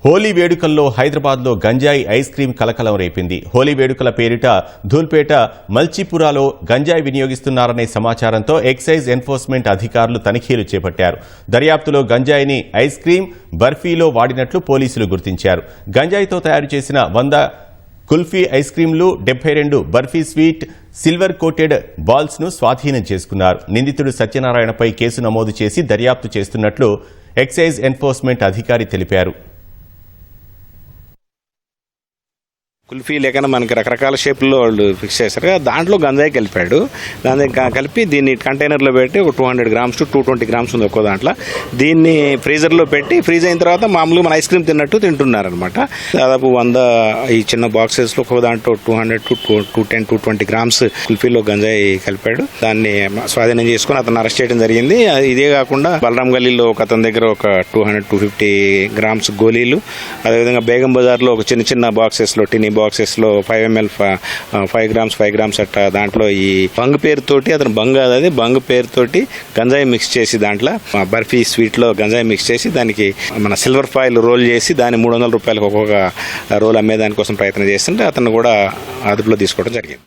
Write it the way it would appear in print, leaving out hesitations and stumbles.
హోలీ వేడుకల్లో హైదరాబాద్లో గంజాయి ఐస్ క్రీం కలకలం రేపింది. హోలీ వేడుకల పేరిట ధూల్పేట మల్చీపురాలో గంజాయి వినియోగిస్తున్నారనే సమాచారంతో ఎక్సైజ్ ఎన్ఫోర్స్మెంట్ అధికారులు తనిఖీలు చేపట్టారు. దర్యాప్తులో గంజాయిని ఐస్ క్రీం, బర్ఫీలో వాడినట్లు పోలీసులు గుర్తించారు. గంజాయితో తయారు చేసిన 100 కుల్ఫీ ఐస్ క్రీంలు, 72 barfi sweet silver coated balls ను స్వాధీనం చేసుకున్నారు. నిందితుడు సత్యనారాయణపై కేసు నమోదు చేసి దర్యాప్తు చేస్తున్నట్లు ఎక్సైజ్ ఎన్ఫోర్స్మెంట్ అధికారి తెలిపారు. కుల్ఫీ లేకన్నా మనకి రకరకాల షేపుల్లో వాళ్ళు ఫిక్స్ చేశారు. దాంట్లో గంజాయి కలిపాడు. దాన్ని కలిపి దీన్ని కంటైనర్లో పెట్టి ఒక 200 గ్రామ్స్ టు 220 గ్రామ్స్ ఉంది ఒక్కో దాంట్లో. దీన్ని ఫ్రీజర్లో పెట్టి ఫ్రీజ్ అయిన తర్వాత మామూలుగా మన ఐస్ క్రీమ్ తిన్నట్టు తింటున్నారనమాట. దాదాపు 100 ఈ చిన్న బాక్సెస్లో ఒక్కో దాంట్లో 200 టు 210, 220 గ్రామ్స్ కుల్ఫీలో గంజాయి కలిపాడు. దాన్ని స్వాధీనం చేసుకుని అతను అరెస్ట్ చేయడం జరిగింది. ఇదే కాకుండా బలరాం గల్లీలో ఒక అతని దగ్గర ఒక 200, 250 గ్రామ్స్ గోళీలు, అదేవిధంగా బేగం బజార్లో ఒక చిన్న చిన్న బాక్సెస్లో టినీ బాక్సెస్లో 5 ml 5 గ్రామ్స్ అట్ట దాంట్లో ఈ బంగ్ పేరుతోటి అతను బంగ్ పేరుతోటి గంజాయి మిక్స్ చేసి దాంట్లో బర్ఫీ స్వీట్లో గంజాయి మిక్స్ చేసి దానికి మన సిల్వర్ ఫాయిల్ రోల్ చేసి దాన్ని 300 రూపాయలకు ఒక్కొక్క రోల్ అమ్మేదానికోసం ప్రయత్నం చేస్తుంటే అతను కూడా అదుపులో తీసుకోవడం జరిగింది.